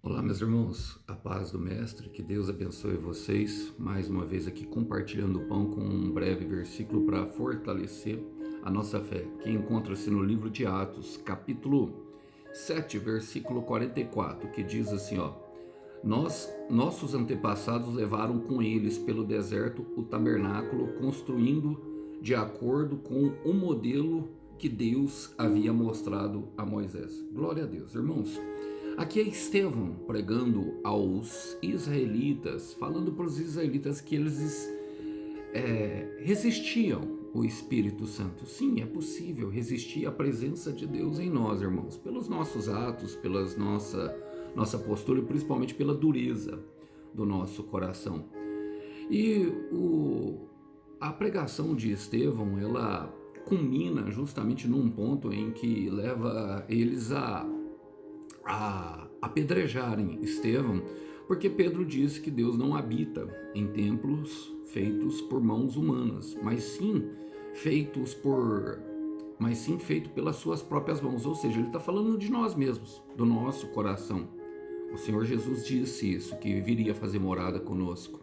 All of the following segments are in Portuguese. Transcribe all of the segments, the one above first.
Olá, meus irmãos, a paz do Mestre, que Deus abençoe vocês. Mais uma vez aqui compartilhando o pão com um breve versículo para fortalecer a nossa fé, que encontra-se no livro de Atos, capítulo 7, versículo 44, que diz assim, ó: nossos antepassados levaram com eles pelo deserto o tabernáculo, construindo de acordo com o modelo que Deus havia mostrado a Moisés. Glória a Deus, irmãos. Aqui é Estevão pregando aos israelitas, falando para os israelitas que eles resistiam o Espírito Santo. Sim, é possível resistir à presença de Deus em nós, irmãos, pelos nossos atos, pela nossa postura e principalmente pela dureza do nosso coração. E a pregação de Estevão, ela culmina justamente num ponto em que leva eles a apedrejarem Estevão, porque Pedro disse que Deus não habita em templos feitos por mãos humanas, mas sim feito pelas suas próprias mãos. Ou seja, ele está falando de nós mesmos, do nosso coração. O Senhor Jesus disse isso, que viria fazer morada conosco.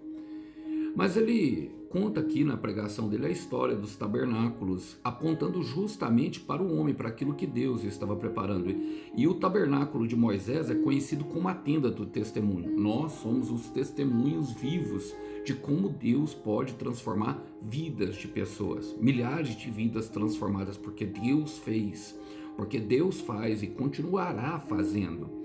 Mas ele conta aqui na pregação dele a história dos tabernáculos, apontando justamente para o homem, para aquilo que Deus estava preparando. E o tabernáculo de Moisés é conhecido como a tenda do testemunho. Nós somos os testemunhos vivos de como Deus pode transformar vidas de pessoas, milhares de vidas transformadas, porque Deus fez, porque Deus faz e continuará fazendo.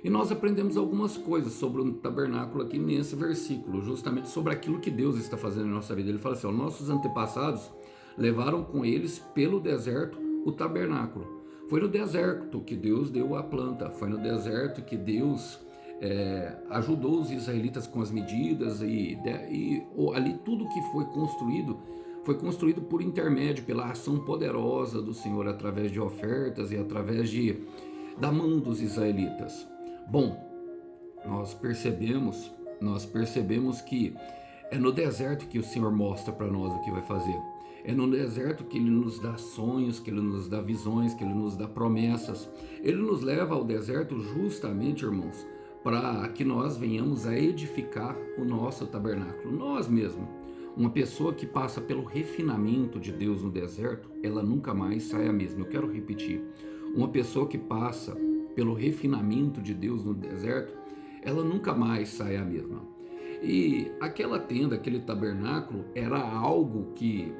E nós aprendemos algumas coisas sobre o tabernáculo aqui nesse versículo, justamente sobre aquilo que Deus está fazendo em nossa vida. Ele fala assim, ó: nossos antepassados levaram com eles pelo deserto o tabernáculo. Foi no deserto que Deus deu a planta, foi no deserto que Deus ajudou os israelitas com as medidas e ali tudo que foi construído por intermédio, pela ação poderosa do Senhor através de ofertas e através da mão dos israelitas. Bom, nós percebemos que é no deserto que o Senhor mostra para nós o que vai fazer. É no deserto que Ele nos dá sonhos, que Ele nos dá visões, que Ele nos dá promessas. Ele nos leva ao deserto justamente, irmãos, para que nós venhamos a edificar o nosso tabernáculo, nós mesmos. Uma pessoa que passa pelo refinamento de Deus no deserto, ela nunca mais sai a mesma. Eu quero repetir. Uma pessoa que passa pelo refinamento de Deus no deserto, ela nunca mais sai a mesma. E aquela tenda, aquele tabernáculo, era algo que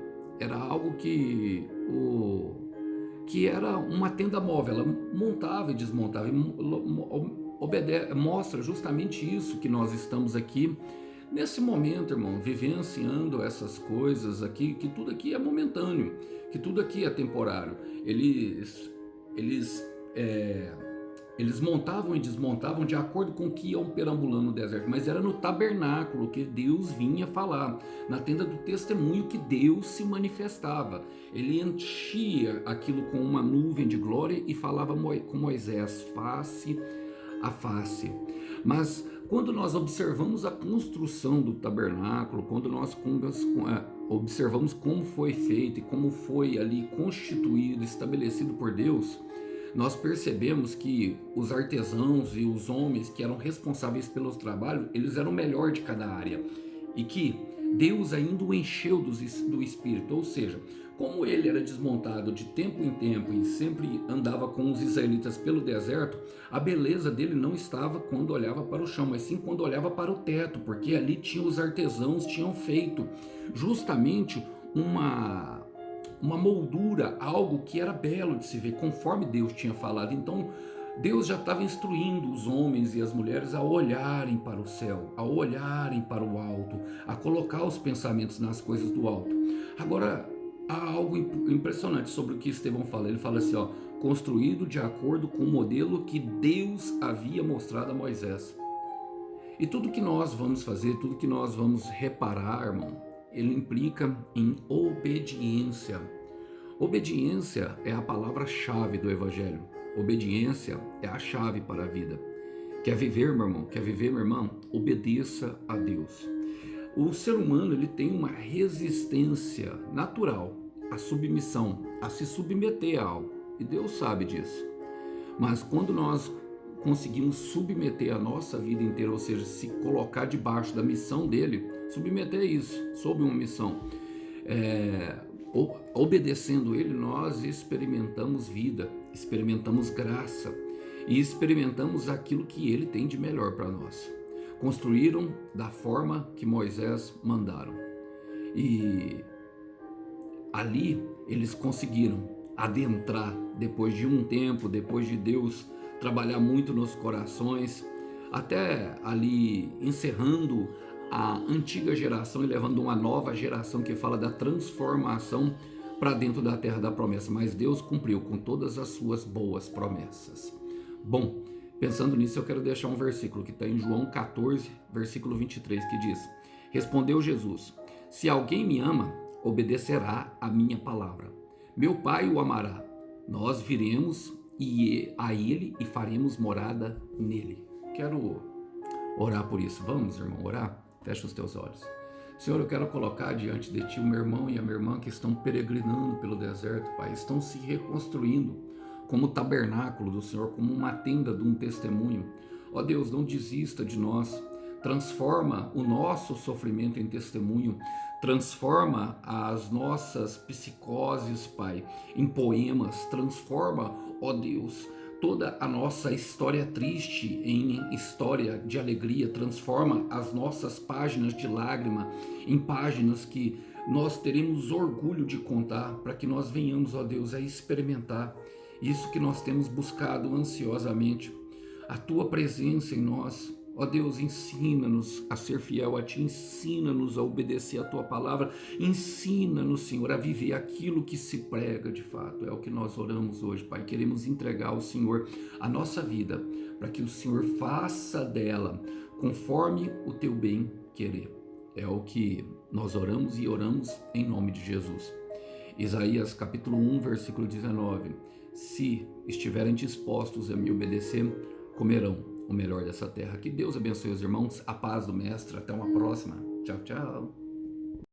era uma tenda móvel. Ela montava e desmontava, mostra justamente isso que nós estamos aqui nesse momento, irmão, vivenciando essas coisas aqui, que tudo aqui é momentâneo, que tudo aqui é temporário. Eles montavam e desmontavam de acordo com o que iam perambulando no deserto, mas era no tabernáculo que Deus vinha falar, na tenda do testemunho que Deus se manifestava. Ele enchia aquilo com uma nuvem de glória e falava com Moisés face a face. Mas quando nós observamos a construção do tabernáculo, quando nós observamos como foi feito e como foi ali constituído, estabelecido por Deus, nós percebemos que os artesãos e os homens que eram responsáveis pelo trabalho, eles eram o melhor de cada área, e que Deus ainda o encheu do Espírito. Ou seja, como ele era desmontado de tempo em tempo e sempre andava com os israelitas pelo deserto, a beleza dele não estava quando olhava para o chão, mas sim quando olhava para o teto, porque ali os artesãos tinham feito justamente uma moldura, algo que era belo de se ver, conforme Deus tinha falado. Então Deus já estava instruindo os homens e as mulheres a olharem para o céu, a olharem para o alto, a colocar os pensamentos nas coisas do alto. Agora, há algo impressionante sobre o que Estevão fala. Ele fala assim, ó: construído de acordo com o modelo que Deus havia mostrado a Moisés. E tudo que nós vamos fazer, tudo que nós vamos reparar, irmão, ele implica em obediência. Obediência é a palavra-chave do Evangelho. Obediência é a chave para a vida. Quer viver, meu irmão? Quer viver, minha irmã? Obedeça a Deus. O ser humano, ele tem uma resistência natural à submissão, a se submeter a algo. E Deus sabe disso. Mas quando nós conseguimos submeter a nossa vida inteira, ou seja, se colocar debaixo da missão dele, submeter isso, sob uma missão, obedecendo ele, nós experimentamos vida, experimentamos graça e experimentamos aquilo que ele tem de melhor para nós. Construíram da forma que Moisés mandaram. E ali eles conseguiram adentrar, depois de um tempo, depois de Deus trabalhar muito nos corações, até ali encerrando a antiga geração e levando uma nova geração que fala da transformação para dentro da terra da promessa. Mas Deus cumpriu com todas as suas boas promessas. Bom, pensando nisso, eu quero deixar um versículo que está em João 14, versículo 23, que diz: respondeu Jesus: se alguém me ama, obedecerá a minha palavra. Meu Pai o amará. Nós viremos a ele e faremos morada nele. Quero orar por isso. Vamos, irmão, orar? Fecha os teus olhos. Senhor, eu quero colocar diante de Ti o meu irmão e a minha irmã que estão peregrinando pelo deserto, Pai. Estão se reconstruindo como tabernáculo do Senhor, como uma tenda de um testemunho. Ó Deus, não desista de nós. Transforma o nosso sofrimento em testemunho. Transforma as nossas psicoses, Pai, em poemas. Transforma, ó Deus, toda a nossa história triste em história de alegria. Transforma as nossas páginas de lágrima em páginas que nós teremos orgulho de contar, para que nós venhamos, ó Deus, a experimentar isso que nós temos buscado ansiosamente, a Tua presença em nós. Ó Deus, ensina-nos a ser fiel a Ti, ensina-nos a obedecer a Tua palavra, ensina-nos, Senhor, a viver aquilo que se prega de fato. É o que nós oramos hoje, Pai. Queremos entregar ao Senhor a nossa vida, para que o Senhor faça dela conforme o Teu bem querer. É o que nós oramos e oramos em nome de Jesus. Isaías capítulo 1, versículo 19. Se estiverem dispostos a me obedecer, comerão o melhor dessa terra. Que Deus abençoe os irmãos, a paz do Mestre. Até uma próxima. Tchau, tchau.